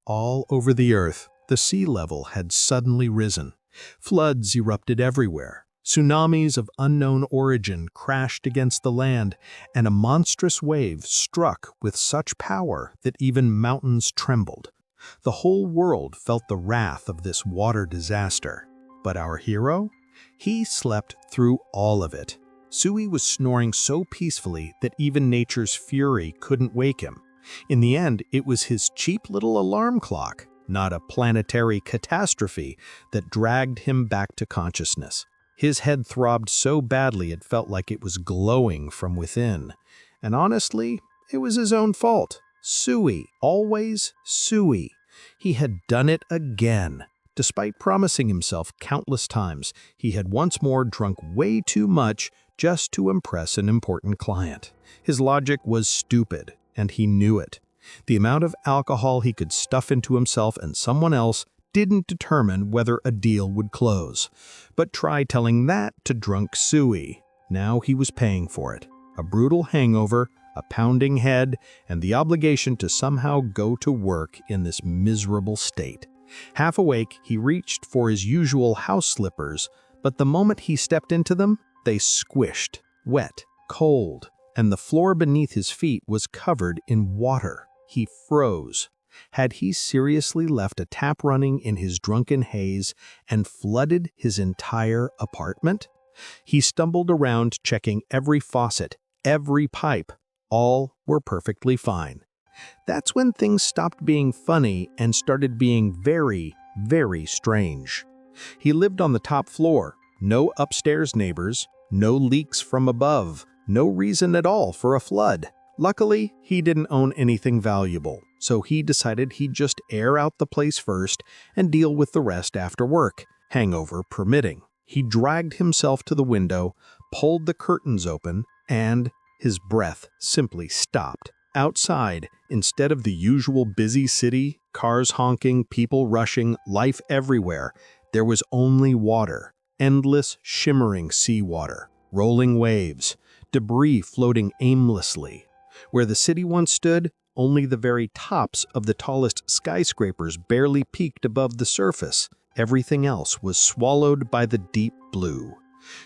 All over the earth, the sea level had suddenly risen. Floods erupted everywhere. Tsunamis of unknown origin crashed against the land, and a monstrous wave struck with such power that even mountains trembled. The whole world felt the wrath of this water disaster. But our hero? He slept through all of it. Sui was snoring so peacefully that even nature's fury couldn't wake him. In the end, it was his cheap little alarm clock, not a planetary catastrophe, that dragged him back to consciousness. His head throbbed so badly it felt like it was glowing from within. And honestly, it was his own fault. Sui, always Sui. He had done it again. Despite promising himself countless times, he had once more drunk way too much just to impress an important client. His logic was stupid, and he knew it. The amount of alcohol he could stuff into himself and someone else didn't determine whether a deal would close. But try telling that to drunk Sui. Now he was paying for it. A brutal hangover, a pounding head, and the obligation to somehow go to work in this miserable state. Half awake, he reached for his usual house slippers, but the moment he stepped into them, they squished, wet, cold, and the floor beneath his feet was covered in water. He froze. Had he seriously left a tap running in his drunken haze and flooded his entire apartment? He stumbled around checking every faucet, every pipe. All were perfectly fine. That's when things stopped being funny and started being very, very strange. He lived on the top floor. No upstairs neighbors, no leaks from above, no reason at all for a flood. Luckily, he didn't own anything valuable, so he decided he'd just air out the place first and deal with the rest after work, hangover permitting. He dragged himself to the window, pulled the curtains open, and his breath simply stopped. Outside, instead of the usual busy city, cars honking, people rushing, life everywhere, there was only water. Endless, shimmering seawater, rolling waves, debris floating aimlessly. Where the city once stood, only the very tops of the tallest skyscrapers barely peeked above the surface. Everything else was swallowed by the deep blue.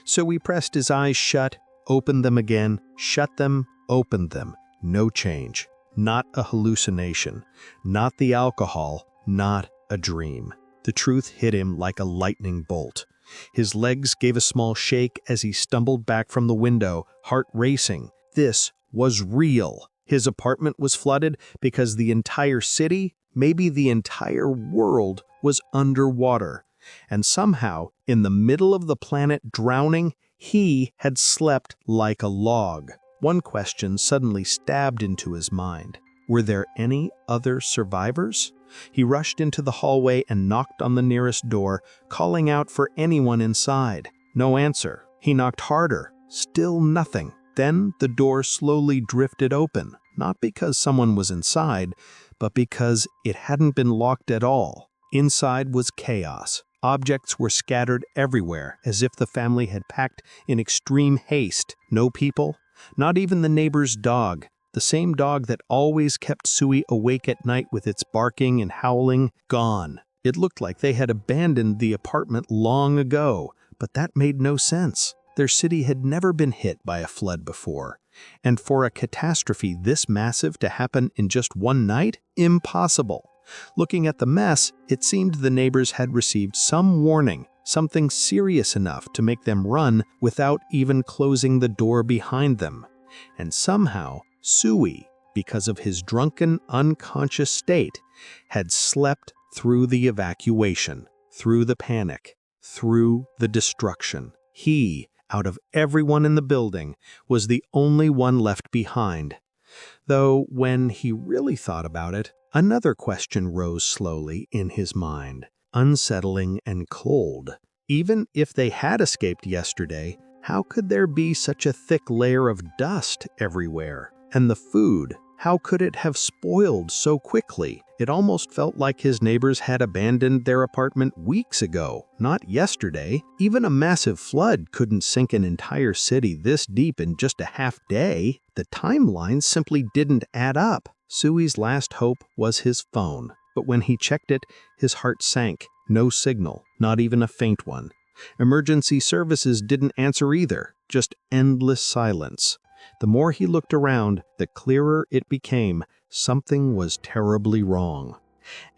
So he pressed his eyes shut, opened them again, shut them, opened them. No change. Not a hallucination. Not the alcohol. Not a dream. The truth hit him like a lightning bolt. His legs gave a small shake as he stumbled back from the window, heart racing. This was real. His apartment was flooded because the entire city, maybe the entire world, was underwater. And somehow, in the middle of the planet drowning, he had slept like a log. One question suddenly stabbed into his mind. Were there any other survivors? He rushed into the hallway and knocked on the nearest door, calling out for anyone inside. No answer. He knocked harder. Still nothing. Then the door slowly drifted open, not because someone was inside, but because it hadn't been locked at all. Inside was chaos. Objects were scattered everywhere, as if the family had packed in extreme haste. No people, not even the neighbor's dog, the same dog that always kept Sui awake at night with its barking and howling, gone. It looked like they had abandoned the apartment long ago, but that made no sense. Their city had never been hit by a flood before. And for a catastrophe this massive to happen in just one night? Impossible. Looking at the mess, it seemed the neighbors had received some warning, something serious enough to make them run without even closing the door behind them. And somehow, Sui, because of his drunken, unconscious state, had slept through the evacuation, through the panic, through the destruction. He, out of everyone in the building, was the only one left behind. Though, when he really thought about it, another question rose slowly in his mind, unsettling and cold. Even if they had escaped yesterday, how could there be such a thick layer of dust everywhere? And the food, how could it have spoiled so quickly? It almost felt like his neighbors had abandoned their apartment weeks ago, not yesterday. Even a massive flood couldn't sink an entire city this deep in just a half day. The timeline simply didn't add up. Sui's last hope was his phone. But when he checked it, his heart sank. No signal, not even a faint one. Emergency services didn't answer either, just endless silence. The more he looked around, the clearer it became. Something was terribly wrong.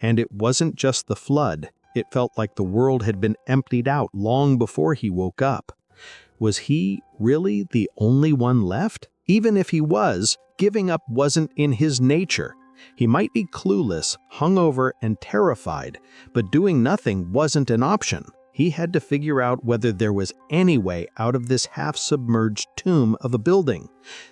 And it wasn't just the flood. It felt like the world had been emptied out long before he woke up. Was he really the only one left? Even if he was, giving up wasn't in his nature. He might be clueless, hungover, and terrified, but doing nothing wasn't an option. He had to figure out whether there was any way out of this half-submerged tomb of a building.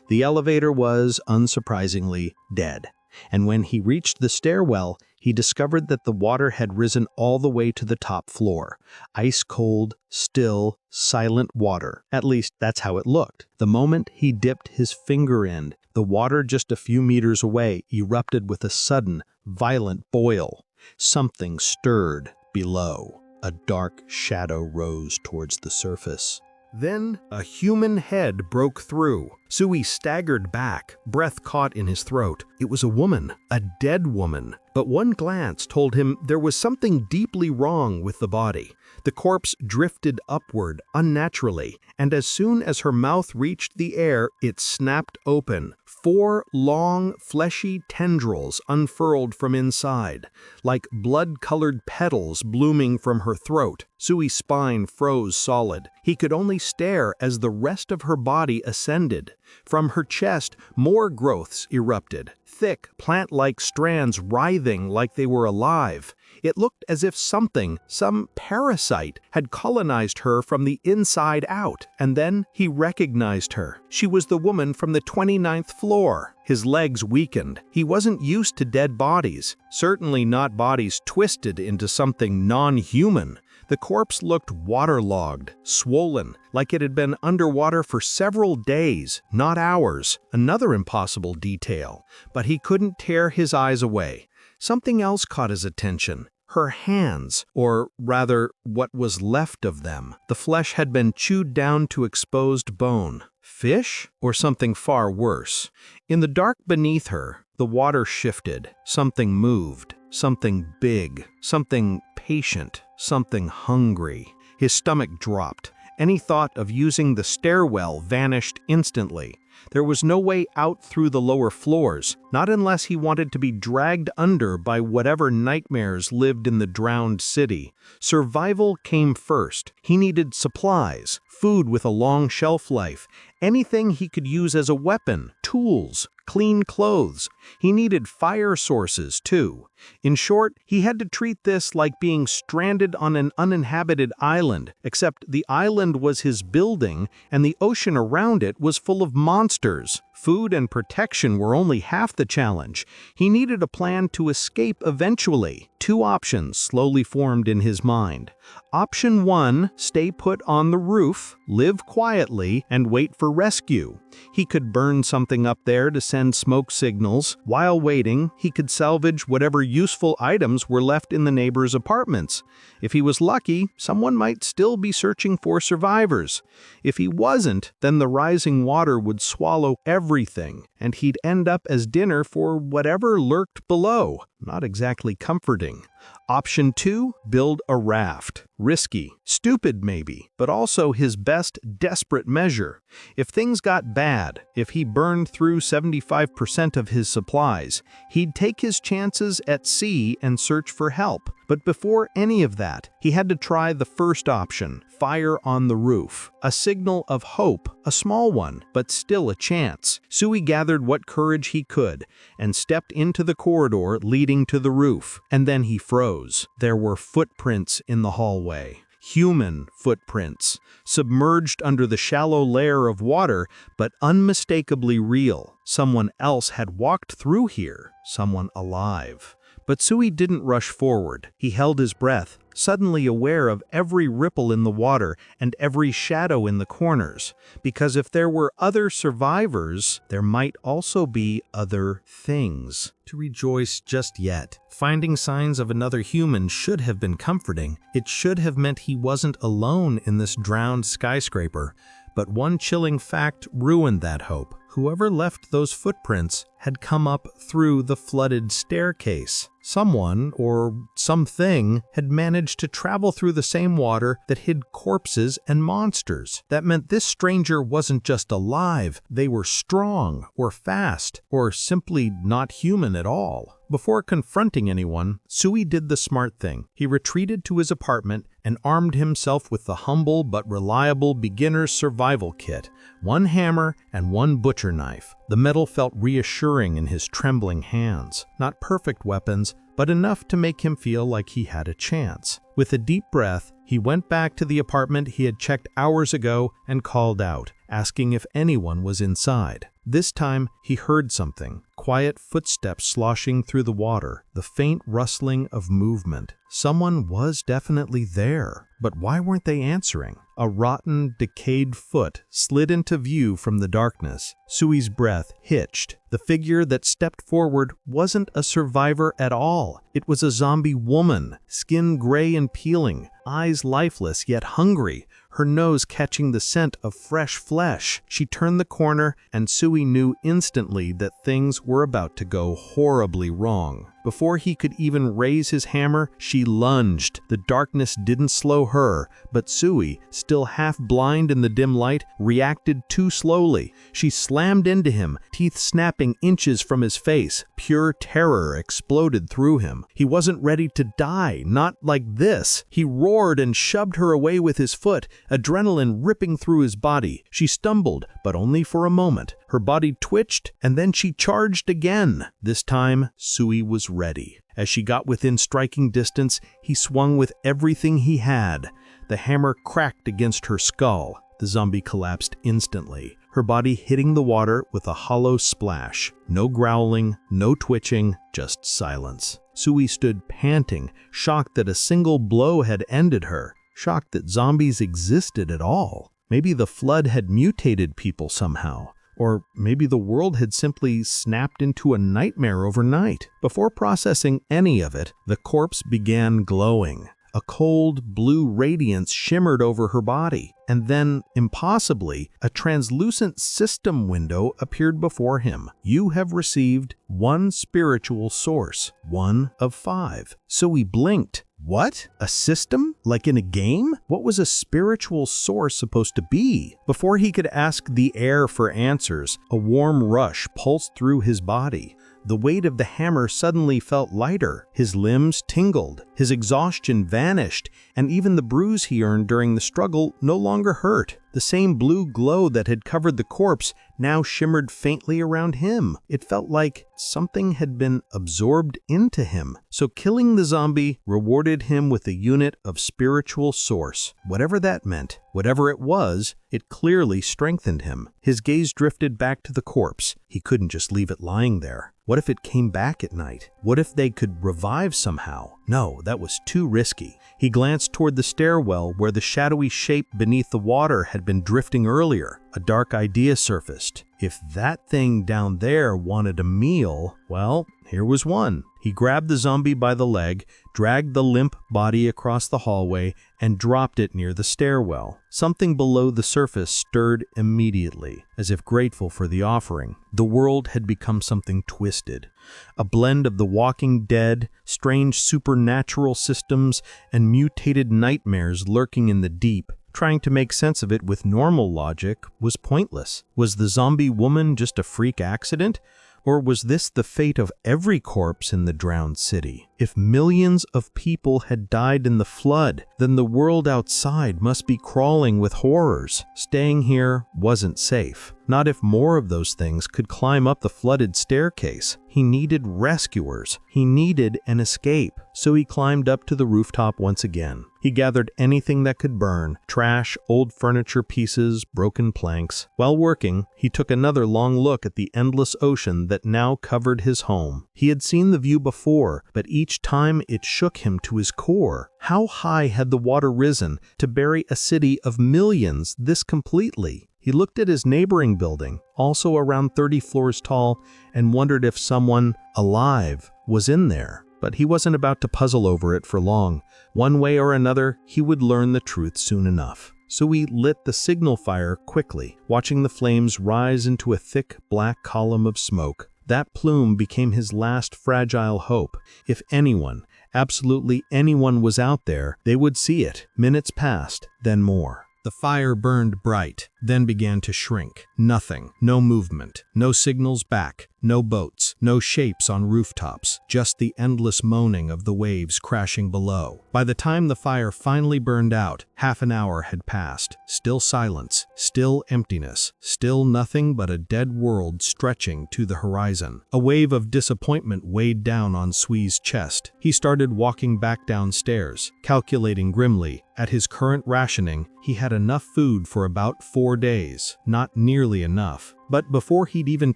The elevator was, unsurprisingly, dead. And when he reached the stairwell, he discovered that the water had risen all the way to the top floor. Ice-cold, still, silent water. At least, that's how it looked. The moment he dipped his finger in, the water just a few meters away erupted with a sudden, violent boil. Something stirred below. A dark shadow rose towards the surface. Then a human head broke through. Sui staggered back, breath caught in his throat. It was a woman, a dead woman. But one glance told him there was something deeply wrong with the body. The corpse drifted upward unnaturally, and as soon as her mouth reached the air, it snapped open. 4 long, fleshy tendrils unfurled from inside, like blood-colored petals blooming from her throat. Sui's spine froze solid. He could only stare as the rest of her body ascended. From her chest, more growths erupted, thick, plant-like strands writhing like they were alive. It looked as if something, some parasite, had colonized her from the inside out. And then he recognized her. She was the woman from the 29th floor. His legs weakened. He wasn't used to dead bodies, certainly not bodies twisted into something non-human. The corpse looked waterlogged, swollen, like it had been underwater for several days, not hours. Another impossible detail. But he couldn't tear his eyes away. Something else caught his attention. Her hands, or rather, what was left of them. The flesh had been chewed down to exposed bone. Fish? Or something far worse? In the dark beneath her, the water shifted. Something moved. Something big. Something patient. Something hungry. His stomach dropped. Any thought of using the stairwell vanished instantly. There was no way out through the lower floors, not unless he wanted to be dragged under by whatever nightmares lived in the drowned city. Survival came first. He needed supplies, food with a long shelf life, anything he could use as a weapon, tools, clean clothes. He needed fire sources, too. In short, he had to treat this like being stranded on an uninhabited island, except the island was his building and the ocean around it was full of monsters. Food and protection were only half the challenge. He needed a plan to escape eventually. 2 options slowly formed in his mind. Option 1, stay put on the roof, live quietly, and wait for rescue. He could burn something up there to send smoke signals. While waiting, he could salvage whatever useful items were left in the neighbors' apartments. If he was lucky, someone might still be searching for survivors. If he wasn't, then the rising water would swallow everything, and he'd end up as dinner for whatever lurked below. Not exactly comforting. Option 2, build a raft. Risky, stupid maybe, but also his best desperate measure. If things got bad, if he burned through 75% of his supplies, he'd take his chances at sea and search for help. But before any of that, he had to try the first option, fire on the roof. A signal of hope, a small one, but still a chance. Sui gathered what courage he could and stepped into the corridor leading to the roof. And then he froze. There were footprints in the hallway. Human footprints, submerged under the shallow layer of water, but unmistakably real. Someone else had walked through here, someone alive. But Sui didn't rush forward. He held his breath, suddenly aware of every ripple in the water and every shadow in the corners. Because if there were other survivors, there might also be other things to rejoice just yet. Finding signs of another human should have been comforting. It should have meant he wasn't alone in this drowned skyscraper. But one chilling fact ruined that hope. Whoever left those footprints had come up through the flooded staircase. Someone, or something, had managed to travel through the same water that hid corpses and monsters. That meant this stranger wasn't just alive, they were strong, or fast, or simply not human at all. Before confronting anyone, Sui did the smart thing. He retreated to his apartment and armed himself with the humble but reliable beginner's survival kit, one hammer and one butcher knife. The metal felt reassuring in his trembling hands. Not perfect weapons, but enough to make him feel like he had a chance. With a deep breath, he went back to the apartment he had checked hours ago and called out, asking if anyone was inside. This time, he heard something. Quiet footsteps sloshing through the water, the faint rustling of movement. Someone was definitely there, but why weren't they answering? A rotten, decayed foot slid into view from the darkness. Sui's breath hitched. The figure that stepped forward wasn't a survivor at all. It was a zombie woman, skin gray and peeling, eyes lifeless yet hungry, her nose catching the scent of fresh flesh. She turned the corner, and Sui knew instantly that things were about to go horribly wrong. Before he could even raise his hammer, she lunged. The darkness didn't slow her, but Sui, still half blind in the dim light, reacted too slowly. She slammed into him, teeth snapping inches from his face. Pure terror exploded through him. He wasn't ready to die, not like this. He roared and shoved her away with his foot, adrenaline ripping through his body. She stumbled, but only for a moment. Her body twitched, and then she charged again. This time, Sui was ready. As she got within striking distance, he swung with everything he had. The hammer cracked against her skull. The zombie collapsed instantly, her body hitting the water with a hollow splash. No growling, no twitching, just silence. Sui stood panting, shocked that a single blow had ended her, shocked that zombies existed at all. Maybe the flood had mutated people somehow. Or maybe the world had simply snapped into a nightmare overnight. Before processing any of it, the corpse began glowing. A cold, blue radiance shimmered over her body, and then, impossibly, a translucent system window appeared before him. You have received one spiritual source, 1 of 5. So he blinked. What? A system? Like in a game? What was a spiritual source supposed to be? Before he could ask the air for answers, a warm rush pulsed through his body. The weight of the hammer suddenly felt lighter. His limbs tingled, his exhaustion vanished, and even the bruise he earned during the struggle no longer hurt. The same blue glow that had covered the corpse now shimmered faintly around him. It felt like something had been absorbed into him. So killing the zombie rewarded him with a unit of spiritual source. Whatever that meant, whatever it was, it clearly strengthened him. His gaze drifted back to the corpse. He couldn't just leave it lying there. What if it came back at night? What if they could revive somehow? No, that was too risky. He glanced toward the stairwell where the shadowy shape beneath the water had been drifting earlier. A dark idea surfaced. If that thing down there wanted a meal, well, here was one. He grabbed the zombie by the leg, dragged the limp body across the hallway, and dropped it near the stairwell. Something below the surface stirred immediately, as if grateful for the offering. The world had become something twisted. A blend of the Walking Dead, strange supernatural systems, and mutated nightmares lurking in the deep. Trying to make sense of it with normal logic was pointless. Was the zombie woman just a freak accident? Or was this the fate of every corpse in the drowned city? If millions of people had died in the flood, then the world outside must be crawling with horrors. Staying here wasn't safe. Not if more of those things could climb up the flooded staircase. He needed rescuers. He needed an escape. So he climbed up to the rooftop once again. He gathered anything that could burn: trash, old furniture pieces, broken planks. While working, he took another long look at the endless ocean that now covered his home. He had seen the view before, but each time it shook him to his core. How high had the water risen to bury a city of millions this completely? He looked at his neighboring building, also around 30 floors tall, and wondered if someone alive was in there. But he wasn't about to puzzle over it for long. One way or another, he would learn the truth soon enough. So he lit the signal fire quickly, watching the flames rise into a thick black column of smoke. That plume became his last fragile hope. If anyone, absolutely anyone was out there, they would see it. Minutes passed, then more. The fire burned bright, then began to shrink. Nothing, no movement, no signals back, no boats, no shapes on rooftops, just the endless moaning of the waves crashing below. By the time the fire finally burned out, half an hour had passed. Still silence, still emptiness, still nothing but a dead world stretching to the horizon. A wave of disappointment weighed down on Sui's chest. He started walking back downstairs, calculating grimly. At his current rationing, he had enough food for about 4 days. Not nearly enough. But before he'd even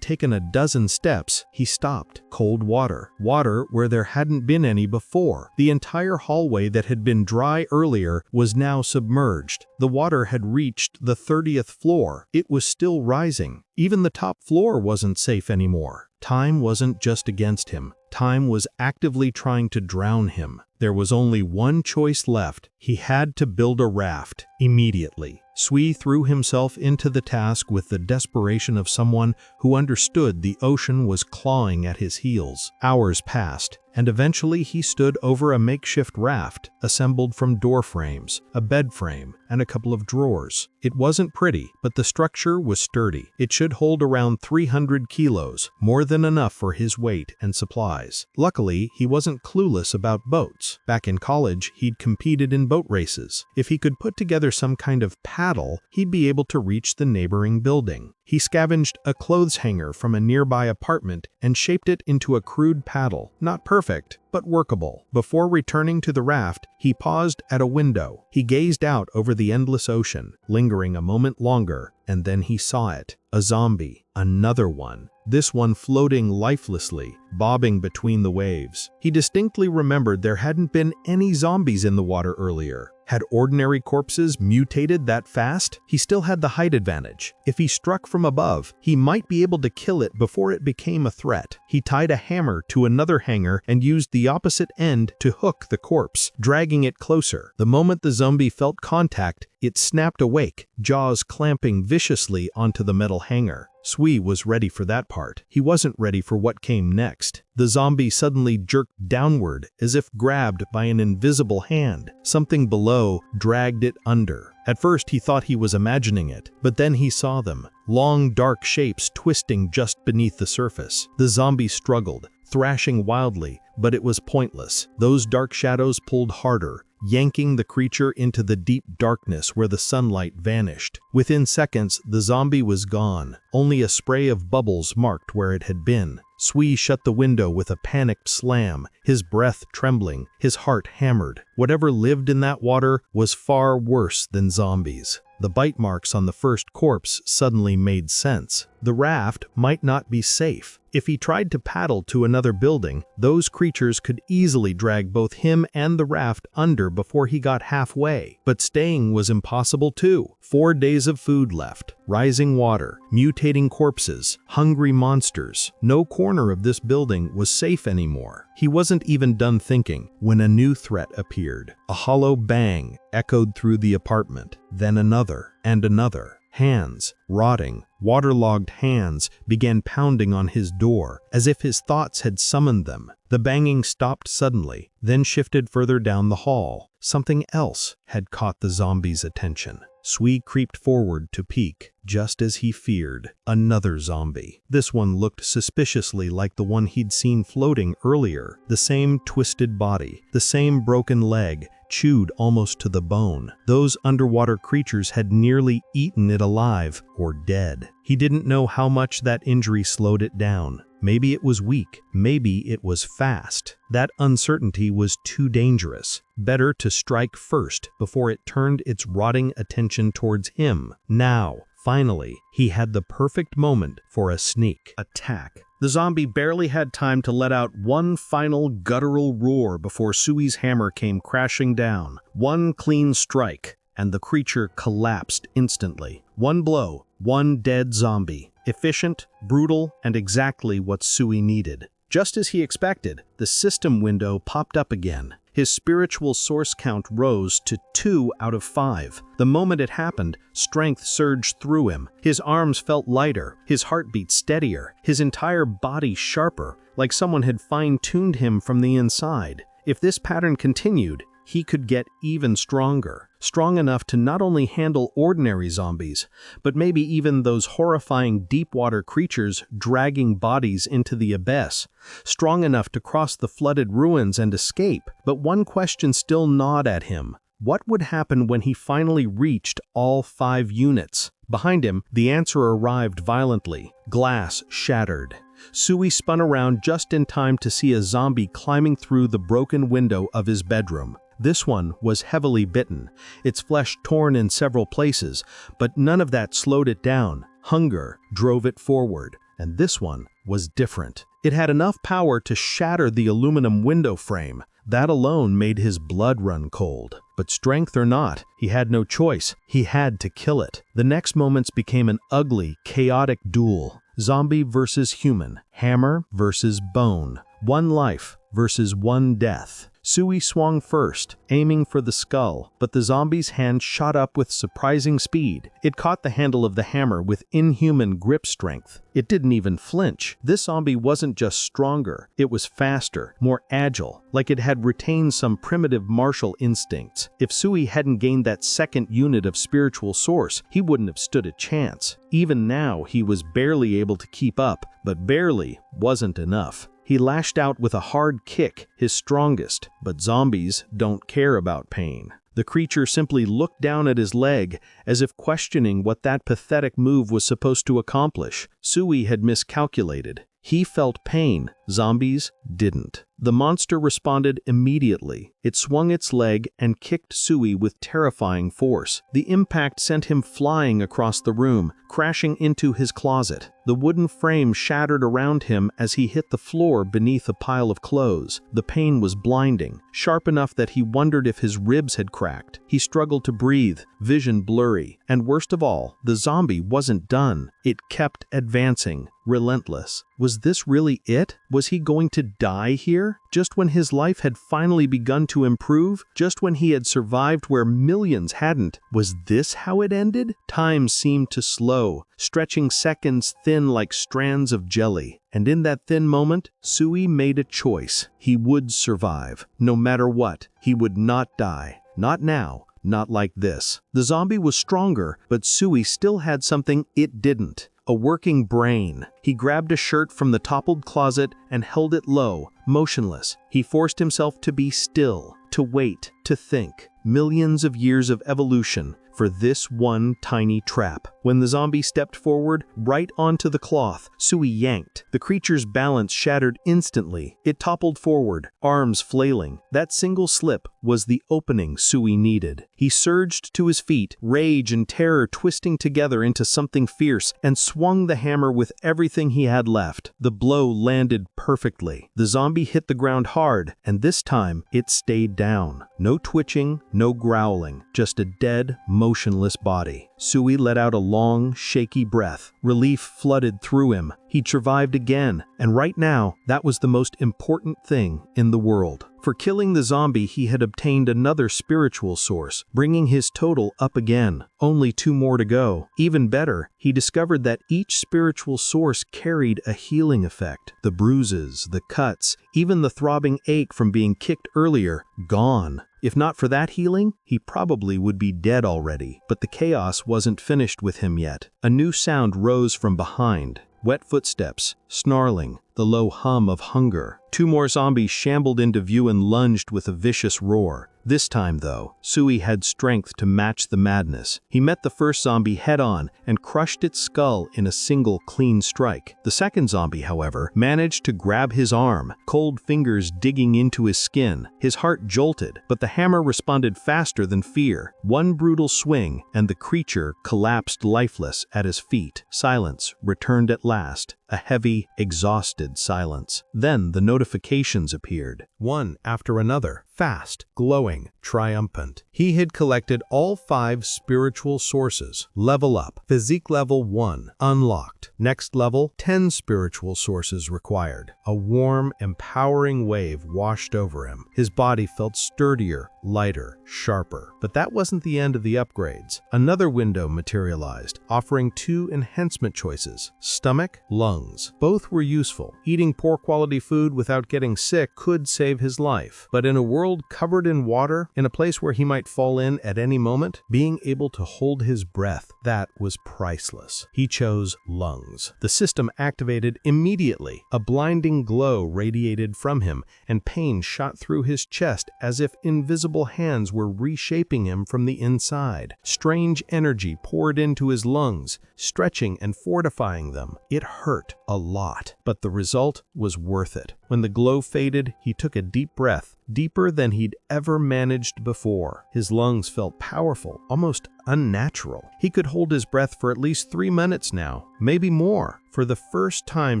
taken a dozen steps, he stopped. Cold water. Water where there hadn't been any before. The entire hallway that had been dry earlier was now submerged. The water had reached the 30th floor. It was still rising. Even the top floor wasn't safe anymore. Time wasn't just against him. Time was actively trying to drown him. There was only one choice left. He had to build a raft immediately. Sui threw himself into the task with the desperation of someone who understood the ocean was clawing at his heels. Hours passed, and eventually he stood over a makeshift raft, assembled from door frames, a bed frame, and a couple of drawers. It wasn't pretty, but the structure was sturdy. It should hold around 300 kilos, more than enough for his weight and supplies. Luckily, he wasn't clueless about boats. Back in college, he'd competed in boat races. If he could put together some kind of paddle, he'd be able to reach the neighboring building. He scavenged a clothes hanger from a nearby apartment and shaped it into a crude paddle. Not perfect, but workable. Before returning to the raft, he paused at a window. He gazed out over the endless ocean, lingering a moment longer, and then he saw it. A zombie. Another one. This one floating lifelessly, bobbing between the waves. He distinctly remembered there hadn't been any zombies in the water earlier. Had ordinary corpses mutated that fast? He still had the height advantage. If he struck from above, he might be able to kill it before it became a threat. He tied a hammer to another hanger and used the opposite end to hook the corpse, dragging it closer. The moment the zombie felt contact, it snapped awake, jaws clamping viciously onto the metal hanger. Sui was ready for that part. He wasn't ready for what came next. The zombie suddenly jerked downward as if grabbed by an invisible hand. Something below dragged it under. At first he thought he was imagining it, but then he saw them. Long dark shapes twisting just beneath the surface. The zombie struggled, thrashing wildly, but it was pointless. Those dark shadows pulled harder, yanking the creature into the deep darkness where the sunlight vanished. Within seconds, the zombie was gone. Only a spray of bubbles marked where it had been. Sui shut the window with a panicked slam, his breath trembling, his heart hammered. Whatever lived in that water was far worse than zombies. The bite marks on the first corpse suddenly made sense. The raft might not be safe. If he tried to paddle to another building, those creatures could easily drag both him and the raft under before he got halfway. But staying was impossible too. 4 days of food left, rising water, mutating corpses, hungry monsters. No corner of this building was safe anymore. He wasn't even done thinking when a new threat appeared. A hollow bang echoed through the apartment, then another and another. Hands, rotting, waterlogged hands, began pounding on his door, as if his thoughts had summoned them. The banging stopped suddenly, then shifted further down the hall. Something else had caught the zombie's attention. Sui creeped forward to peek, just as he feared. Another zombie. This one looked suspiciously like the one he'd seen floating earlier. The same twisted body, the same broken leg, chewed almost to the bone. Those underwater creatures had nearly eaten it alive or dead. He didn't know how much that injury slowed it down. Maybe it was weak, maybe it was fast. That uncertainty was too dangerous. Better to strike first before it turned its rotting attention towards him. Now, finally, he had the perfect moment for a sneak attack. The zombie barely had time to let out one final guttural roar before Sui's hammer came crashing down. One clean strike, and the creature collapsed instantly. One blow, one dead zombie. Efficient, brutal, and exactly what Sui needed. Just as he expected, the system window popped up again. His spiritual source count rose to 2 out of 5. The moment it happened, strength surged through him. His arms felt lighter, his heartbeat steadier, his entire body sharper, like someone had fine-tuned him from the inside. If this pattern continued, he could get even stronger. Strong enough to not only handle ordinary zombies, but maybe even those horrifying deep-water creatures dragging bodies into the abyss. Strong enough to cross the flooded ruins and escape. But one question still gnawed at him. What would happen when he finally reached all 5 units? Behind him, the answer arrived violently. Glass shattered. Sui spun around just in time to see a zombie climbing through the broken window of his bedroom. This one was heavily bitten, its flesh torn in several places, but none of that slowed it down. Hunger drove it forward, and this one was different. It had enough power to shatter the aluminum window frame. That alone made his blood run cold. But strength or not, he had no choice. He had to kill it. The next moments became an ugly, chaotic duel. Zombie versus human. Hammer versus bone. One life versus one death. Sui swung first, aiming for the skull, but the zombie's hand shot up with surprising speed. It caught the handle of the hammer with inhuman grip strength. It didn't even flinch. This zombie wasn't just stronger, it was faster, more agile, like it had retained some primitive martial instincts. If Sui hadn't gained that second unit of spiritual source, he wouldn't have stood a chance. Even now, he was barely able to keep up, but barely wasn't enough. He lashed out with a hard kick, his strongest, but zombies don't care about pain. The creature simply looked down at his leg, as if questioning what that pathetic move was supposed to accomplish. Sui had miscalculated. He felt pain, zombies didn't. The monster responded immediately. It swung its leg and kicked Sui with terrifying force. The impact sent him flying across the room, crashing into his closet. The wooden frame shattered around him as he hit the floor beneath a pile of clothes. The pain was blinding, sharp enough that he wondered if his ribs had cracked. He struggled to breathe, vision blurry. And worst of all, the zombie wasn't done. It kept advancing, relentless. Was this really it? Was he going to die here? Just when his life had finally begun to improve? Just when he had survived where millions hadn't? Was this how it ended? Time seemed to slow, stretching seconds thin like strands of jelly. And in that thin moment, Sui made a choice. He would survive. No matter what, he would not die. Not now. Not like this. The zombie was stronger, but Sui still had something it didn't. A working brain. He grabbed a shirt from the toppled closet and held it low, motionless. He forced himself to be still, to wait, to think. Millions of years of evolution for this one tiny trap. When the zombie stepped forward, right onto the cloth, Sui yanked. The creature's balance shattered instantly. It toppled forward, arms flailing. That single slip was the opening Sui needed. He surged to his feet, rage and terror twisting together into something fierce, and swung the hammer with everything he had left. The blow landed perfectly. The zombie hit the ground hard, and this time it stayed down. No twitching, no growling, just a dead, motionless body. Sui let out a long, shaky breath. Relief flooded through him. He'd survived again, and right now, that was the most important thing in the world. For killing the zombie, he had obtained another spiritual source, bringing his total up again. Only 2 more to go. Even better, he discovered that each spiritual source carried a healing effect. The bruises, the cuts, even the throbbing ache from being kicked earlier, gone. If not for that healing, he probably would be dead already. But the chaos wasn't finished with him yet. A new sound rose from behind. Wet footsteps, snarling, the low hum of hunger. 2 more zombies shambled into view and lunged with a vicious roar. This time, though, Sui had strength to match the madness. He met the first zombie head-on and crushed its skull in a single clean strike. The second zombie, however, managed to grab his arm, cold fingers digging into his skin. His heart jolted, but the hammer responded faster than fear. One brutal swing, and the creature collapsed lifeless at his feet. Silence returned at last. A heavy, exhausted silence. Then the notifications appeared, one after another. fast, glowing, triumphant. He had collected all 5 spiritual sources. Level up. Physique level 1. Unlocked. Next level, 10 spiritual sources required. A warm, empowering wave washed over him. His body felt sturdier, lighter, sharper. But that wasn't the end of the upgrades. Another window materialized, offering 2 enhancement choices: stomach, lungs. Both were useful. Eating poor quality food without getting sick could save his life. But in a world covered in water, in a place where he might fall in at any moment, being able to hold his breath, that was priceless. He chose lungs. The system activated immediately. A blinding glow radiated from him, and pain shot through his chest as if invisible hands were reshaping him from the inside. Strange energy poured into his lungs, stretching and fortifying them. It hurt a lot, but the result was worth it. When the glow faded, he took a deep breath, deeper than he'd ever managed before. His lungs felt powerful, almost unnatural. He could hold his breath for at least 3 minutes now, maybe more. For the first time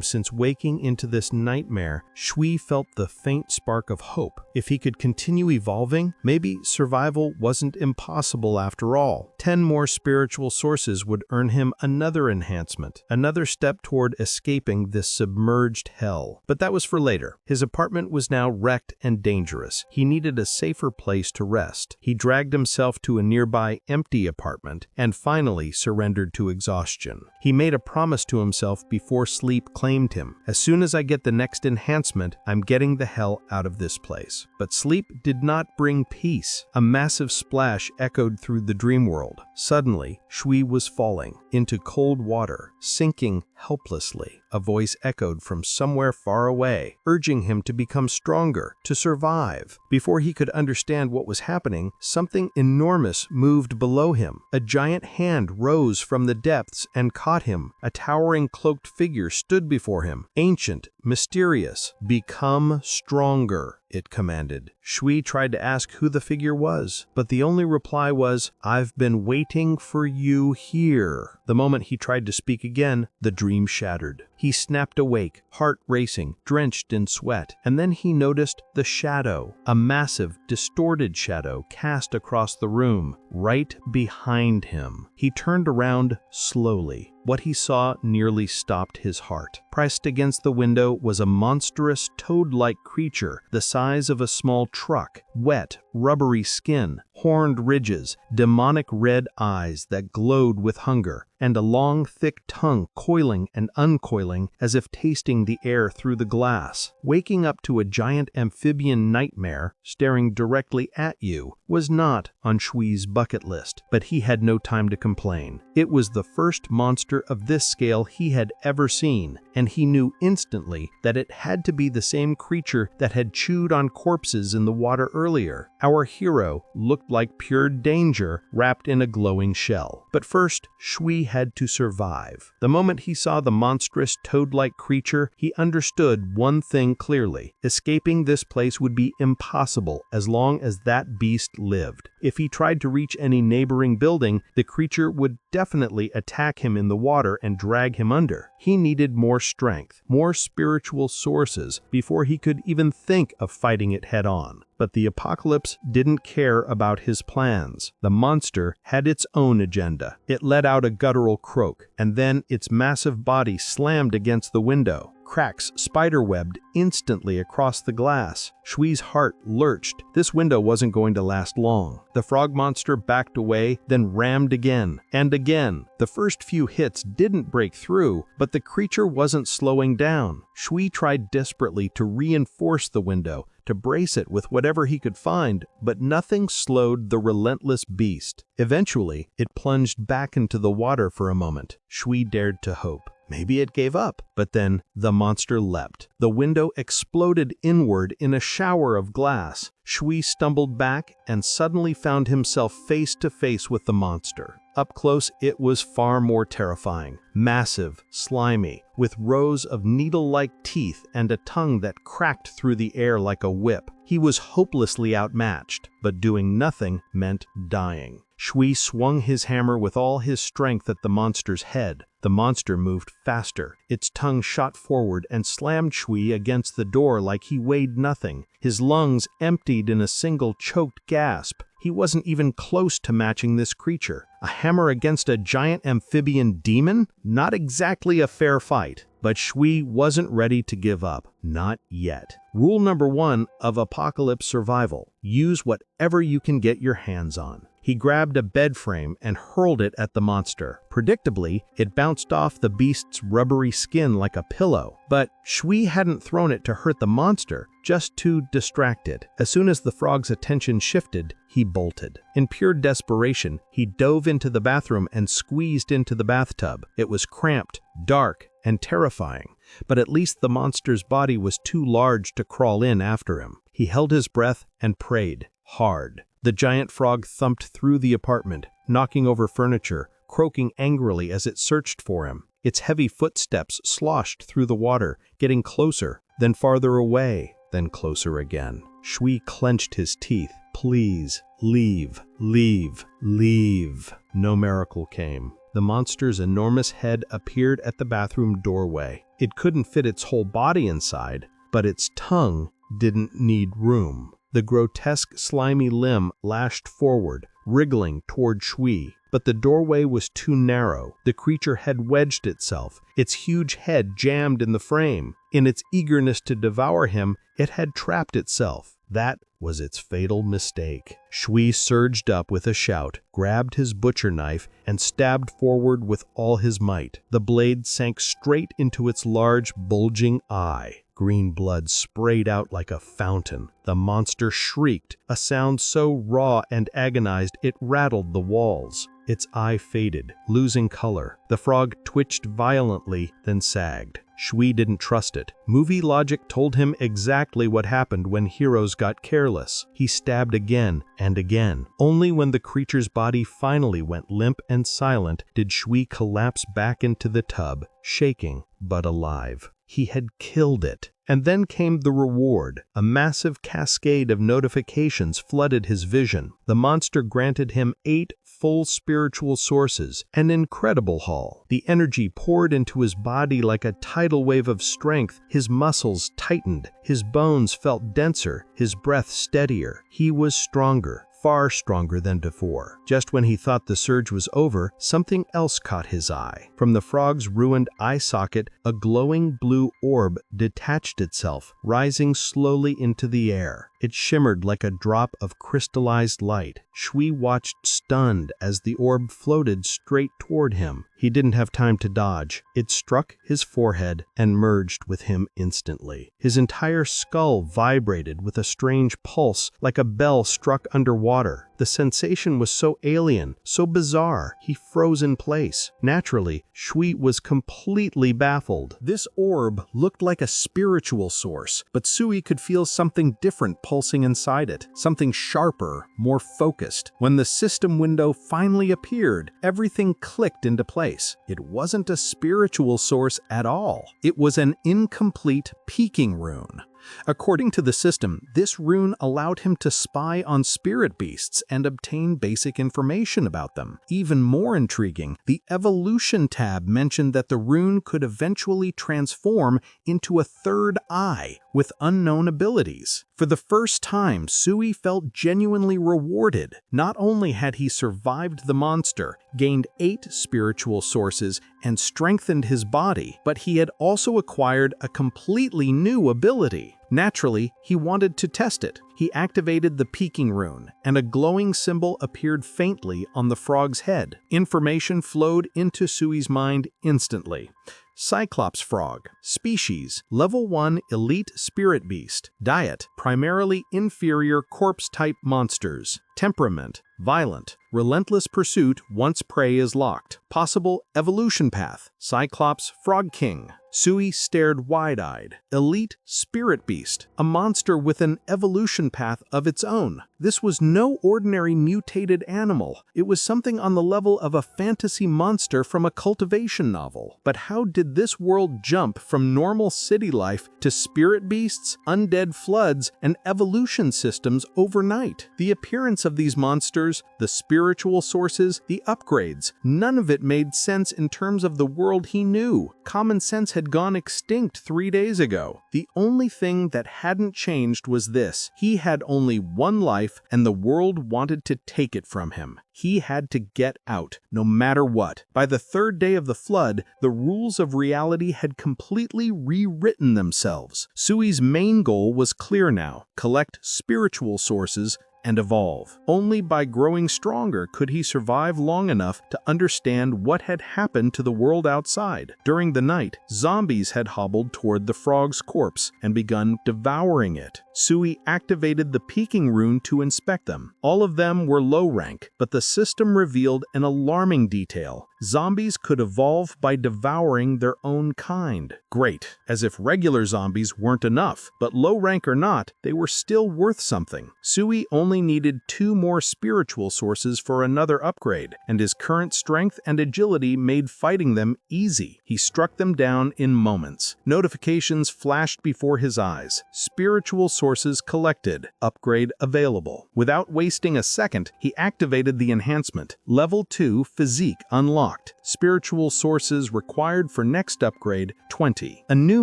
since waking into this nightmare, Shui felt the faint spark of hope. If he could continue evolving, maybe survival wasn't impossible after all. 10 more spiritual sources would earn him another enhancement, another step toward escaping this submerged hell. But that was for later. His apartment was now wrecked and dangerous. He needed a safer place to rest. He dragged himself to a nearby empty apartment and finally surrendered to exhaustion. He made a promise to himself before sleep claimed him. As soon as I get the next enhancement, I'm getting the hell out of this place. But sleep did not bring peace. A massive splash echoed through the dream world. Suddenly, Shui was falling into cold water, sinking helplessly. A voice echoed from somewhere far away, urging him to become stronger, to survive. Before he could understand what was happening, something enormous moved below him. A giant hand rose from the depths and caught him. A towering cloaked figure stood before him, ancient, mysterious. "Become stronger," it commanded. Shui tried to ask who the figure was, but the only reply was, "I've been waiting for you here." The moment he tried to speak again, the dream shattered. He snapped awake, heart racing, drenched in sweat, and then he noticed the shadow, a massive, distorted shadow cast across the room, right behind him. He turned around slowly. What he saw nearly stopped his heart. Pressed against the window was a monstrous toad-like creature the size of a small truck, wet, rubbery skin, horned ridges, demonic red eyes that glowed with hunger, and a long, thick tongue coiling and uncoiling as if tasting the air through the glass. Waking up to a giant amphibian nightmare staring directly at you was not on Shui's bucket list, but he had no time to complain. It was the first monster of this scale he had ever seen, and he knew instantly that it had to be the same creature that had chewed on corpses in the water earlier. Our hero looked like pure danger wrapped in a glowing shell. But first, Shui had to survive. The moment he saw the monstrous toad-like creature, he understood one thing clearly. Escaping this place would be impossible as long as that beast lived. If he tried to reach any neighboring building, the creature would definitely attack him in the water and drag him under. He needed more strength, more spiritual sources before he could even think of fighting it head-on. But the apocalypse didn't care about his plans. The monster had its own agenda. It let out a guttural croak, and then its massive body slammed against the window. Cracks spiderwebbed instantly across the glass. Shui's heart lurched. This window wasn't going to last long. The frog monster backed away, then rammed again and again. The first few hits didn't break through, but the creature wasn't slowing down. Shui tried desperately to reinforce the window, to brace it with whatever he could find, but nothing slowed the relentless beast. Eventually, it plunged back into the water for a moment. Shui dared to hope. Maybe it gave up, but then the monster leapt. The window exploded inward in a shower of glass. Shui stumbled back and suddenly found himself face to face with the monster. Up close, it was far more terrifying. Massive, slimy, with rows of needle-like teeth and a tongue that cracked through the air like a whip. He was hopelessly outmatched, but doing nothing meant dying. Shui swung his hammer with all his strength at the monster's head. The monster moved faster. Its tongue shot forward and slammed Shui against the door like he weighed nothing. His lungs emptied in a single choked gasp. He wasn't even close to matching this creature. A hammer against a giant amphibian demon? Not exactly a fair fight. But Shui wasn't ready to give up. Not yet. Rule number 1 of apocalypse survival: use whatever you can get your hands on. He grabbed a bed frame and hurled it at the monster. Predictably, it bounced off the beast's rubbery skin like a pillow. But Shui hadn't thrown it to hurt the monster, just to distract it. As soon as the frog's attention shifted, he bolted. In pure desperation, he dove into the bathroom and squeezed into the bathtub. It was cramped, dark, and terrifying, but at least the monster's body was too large to crawl in after him. He held his breath and prayed hard. The giant frog thumped through the apartment, knocking over furniture, croaking angrily as it searched for him. Its heavy footsteps sloshed through the water, getting closer, then farther away, then closer again. Shui clenched his teeth. Please, leave, leave, leave. No miracle came. The monster's enormous head appeared at the bathroom doorway. It couldn't fit its whole body inside, but its tongue didn't need room. The grotesque, slimy limb lashed forward, wriggling toward Shui, but the doorway was too narrow. The creature had wedged itself, its huge head jammed in the frame. In its eagerness to devour him, it had trapped itself. That was its fatal mistake. Shui surged up with a shout, grabbed his butcher knife, and stabbed forward with all his might. The blade sank straight into its large, bulging eye. Green blood sprayed out like a fountain. The monster shrieked, a sound so raw and agonized it rattled the walls. Its eye faded, losing color. The frog twitched violently, then sagged. Shui didn't trust it. Movie logic told him exactly what happened when heroes got careless. He stabbed again and again. Only when the creature's body finally went limp and silent did Shui collapse back into the tub, shaking but alive. He had killed it. And then came the reward. A massive cascade of notifications flooded his vision. The monster granted him 8 full spiritual sources, an incredible haul. The energy poured into his body like a tidal wave of strength. His muscles tightened, his bones felt denser, his breath steadier. He was stronger. Far stronger than before. Just when he thought the surge was over, something else caught his eye. From the frog's ruined eye socket, a glowing blue orb detached itself, rising slowly into the air. It shimmered like a drop of crystallized light. Shui watched stunned as the orb floated straight toward him. He didn't have time to dodge. It struck his forehead and merged with him instantly. His entire skull vibrated with a strange pulse, like a bell struck underwater. The sensation was so alien, so bizarre, he froze in place. Naturally, Shui was completely baffled. This orb looked like a spiritual source, but Sui could feel something different pulsing inside it, something sharper, more focused. When the system window finally appeared, everything clicked into place. It wasn't a spiritual source at all. It was an incomplete peaking rune. According to the system, this rune allowed him to spy on spirit beasts and obtain basic information about them. Even more intriguing, the evolution tab mentioned that the rune could eventually transform into a third eye with unknown abilities. For the first time, Sui felt genuinely rewarded. Not only had he survived the monster, gained 8 spiritual sources, and strengthened his body, but he had also acquired a completely new ability. Naturally, he wanted to test it. He activated the peaking rune, and a glowing symbol appeared faintly on the frog's head. Information flowed into Sui's mind instantly. Cyclops frog. Species: Level 1 Elite Spirit Beast. Diet: primarily inferior corpse-type monsters. Temperament: violent. Relentless pursuit once prey is locked. Possible evolution path: Cyclops Frog King. Sui stared wide-eyed. Elite Spirit Beast. A monster with an evolution path of its own. This was no ordinary mutated animal. It was something on the level of a fantasy monster from a cultivation novel. But how did this world jump from normal city life to spirit beasts, undead floods, and evolution systems overnight? The appearance of these monsters, the spirit spiritual sources, the upgrades. None of it made sense in terms of the world he knew. Common sense had gone extinct 3 days ago. The only thing that hadn't changed was this: he had only one life, and the world wanted to take it from him. He had to get out, no matter what. By the third day of the flood, the rules of reality had completely rewritten themselves. Sui's main goal was clear now: collect spiritual sources and evolve. Only by growing stronger could he survive long enough to understand what had happened to the world outside. During the night, zombies had hobbled toward the frog's corpse and begun devouring it. Sui activated the peeking rune to inspect them. All of them were low rank, but the system revealed an alarming detail: zombies could evolve by devouring their own kind. Great, as if regular zombies weren't enough, but low rank or not, they were still worth something. Sui only needed 2 more spiritual sources for another upgrade, and his current strength and agility made fighting them easy. He struck them down in moments. Notifications flashed before his eyes. Spiritual sources collected. Upgrade available. Without wasting a second, he activated the enhancement. Level 2 Physique unlocked. Spiritual sources required for next upgrade 20. A new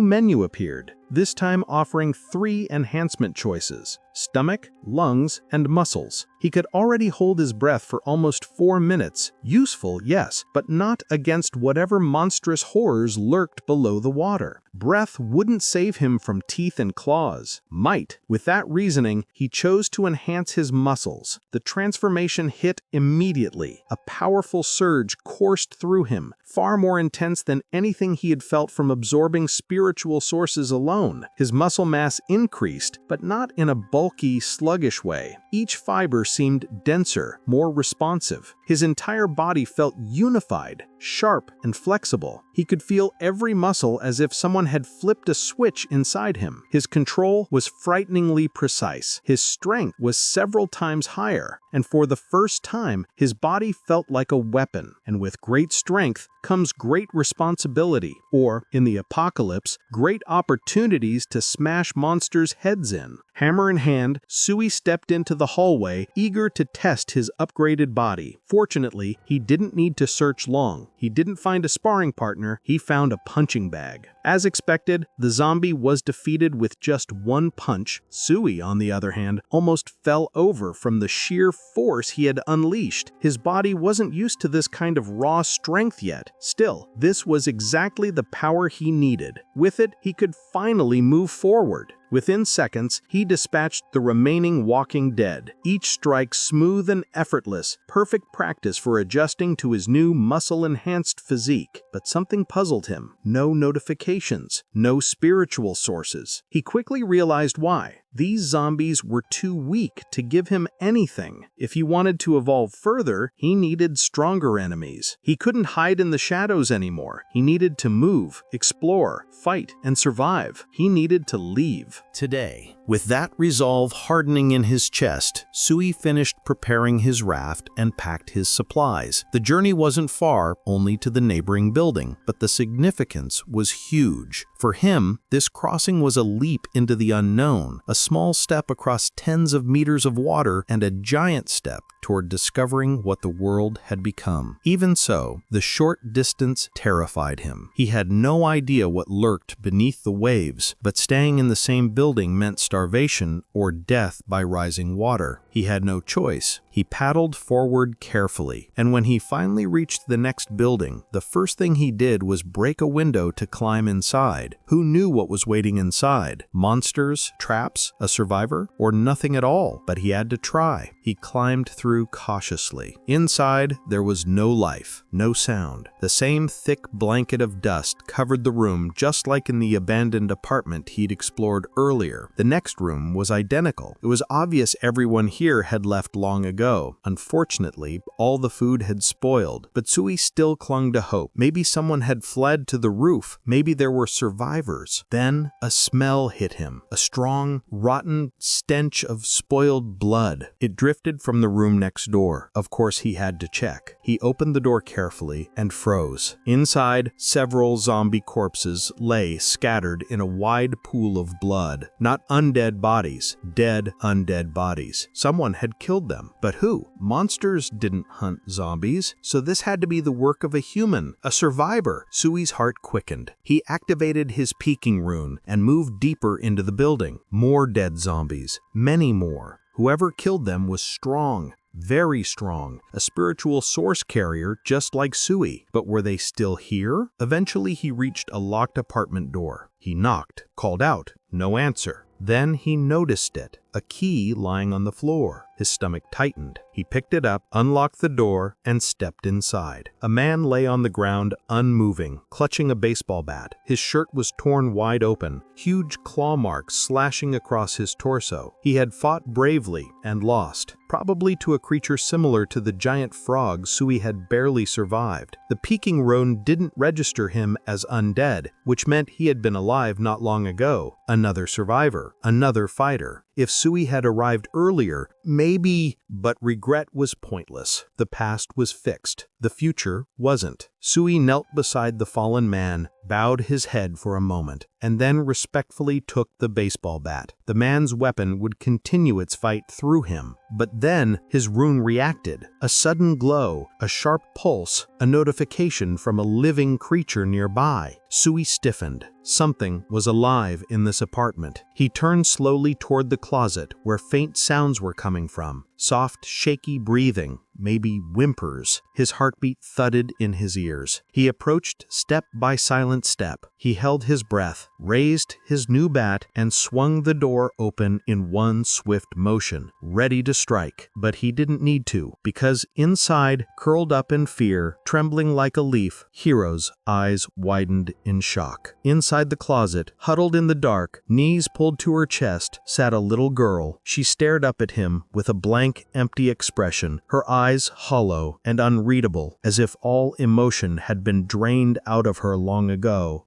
menu appeared, this time offering 3 enhancement choices: stomach, lungs, and muscles. He could already hold his breath for almost 4 minutes. Useful, yes, but not against whatever monstrous horrors lurked below the water. Breath wouldn't save him from teeth and claws. Might. With that reasoning, he chose to enhance his muscles. The transformation hit immediately. A powerful surge coursed through him, far more intense than anything he had felt from absorbing spiritual sources alone. His muscle mass increased, but not in a bulky, sluggish way. Each fiber seemed denser, more responsive. His entire body felt unified, sharp, and flexible. He could feel every muscle as if someone had flipped a switch inside him. His control was frighteningly precise. His strength was several times higher, and for the first time, his body felt like a weapon. And with great strength comes great responsibility, or, in the apocalypse, great opportunities to smash monsters' heads in. Hammer in hand, Sui stepped into the hallway, eager to test his upgraded body. Fortunately, he didn't need to search long. He didn't find a sparring partner, he found a punching bag. As expected, the zombie was defeated with just 1 punch. Sui, on the other hand, almost fell over from the sheer force he had unleashed. His body wasn't used to this kind of raw strength yet. Still, this was exactly the power he needed. With it, he could finally move forward. Within seconds, he dispatched the remaining walking dead, each strike smooth and effortless, perfect practice for adjusting to his new muscle-enhanced physique. But something puzzled him. No notifications, no spiritual sources. He quickly realized why. These zombies were too weak to give him anything. If he wanted to evolve further, he needed stronger enemies. He couldn't hide in the shadows anymore. He needed to move, explore, fight, and survive. He needed to leave. Today, with that resolve hardening in his chest, Sui finished preparing his raft and packed his supplies. The journey wasn't far, only to the neighboring building, but the significance was huge. For him, this crossing was a leap into the unknown, a small step across tens of meters of water, and a giant step toward discovering what the world had become. Even so, the short distance terrified him. He had no idea what lurked beneath the waves, but staying in the same building meant starvation or death by rising water. He had no choice. He paddled forward carefully, and when he finally reached the next building, the first thing he did was break a window to climb inside. Who knew what was waiting inside? Monsters, traps, a survivor, or nothing at all? But he had to try. He climbed through cautiously. Inside, there was no life, no sound. The same thick blanket of dust covered the room, just like in the abandoned apartment he'd explored earlier. The next room was identical. It was obvious everyone here had left long ago. Unfortunately, all the food had spoiled, but Sui still clung to hope. Maybe someone had fled to the roof. Maybe there were survivors. Then a smell hit him, a strong, rotten stench of spoiled blood. It drifted from the room next door. Of course, he had to check. He opened the door carefully and froze. Inside, several zombie corpses lay scattered in a wide pool of blood. Not undead bodies, dead undead bodies. Some Someone had killed them. But who? Monsters didn't hunt zombies, so this had to be the work of a human, a survivor. Sui's heart quickened. He activated his peeking rune and moved deeper into the building. More dead zombies. Many more. Whoever killed them was strong. Very strong, a spiritual source carrier just like Sui. But were they still here? Eventually he reached a locked apartment door. He knocked, called out, no answer. Then he noticed it, a key lying on the floor. His stomach tightened. He picked it up, unlocked the door, and stepped inside. A man lay on the ground, unmoving, clutching a baseball bat. His shirt was torn wide open, huge claw marks slashing across his torso. He had fought bravely and lost, probably to a creature similar to the giant frog Sui had barely survived. The peeking rune didn't register him as undead, which meant he had been alive not long ago. Another survivor, another fighter. If Sui had arrived earlier, maybe, but regret was pointless. The past was fixed. The future wasn't. Sui knelt beside the fallen man, bowed his head for a moment, and then respectfully took the baseball bat. The man's weapon would continue its fight through him. But then his rune reacted. A sudden glow, a sharp pulse, a notification from a living creature nearby. Sui stiffened. Something was alive in this apartment. He turned slowly toward the closet where faint sounds were coming from. Soft, shaky breathing, maybe whimpers. His heartbeat thudded in his ears. He approached step by silent step. He held his breath, raised his new bat, and swung the door open in one swift motion, ready to strike. But he didn't need to, because inside, curled up in fear, trembling like a leaf, Hiro's eyes widened in shock. Inside the closet, huddled in the dark, knees pulled to her chest, sat a little girl. She stared up at him with a blank, empty expression, her eyes hollow and unreadable, as if all emotion had been drained out of her long ago.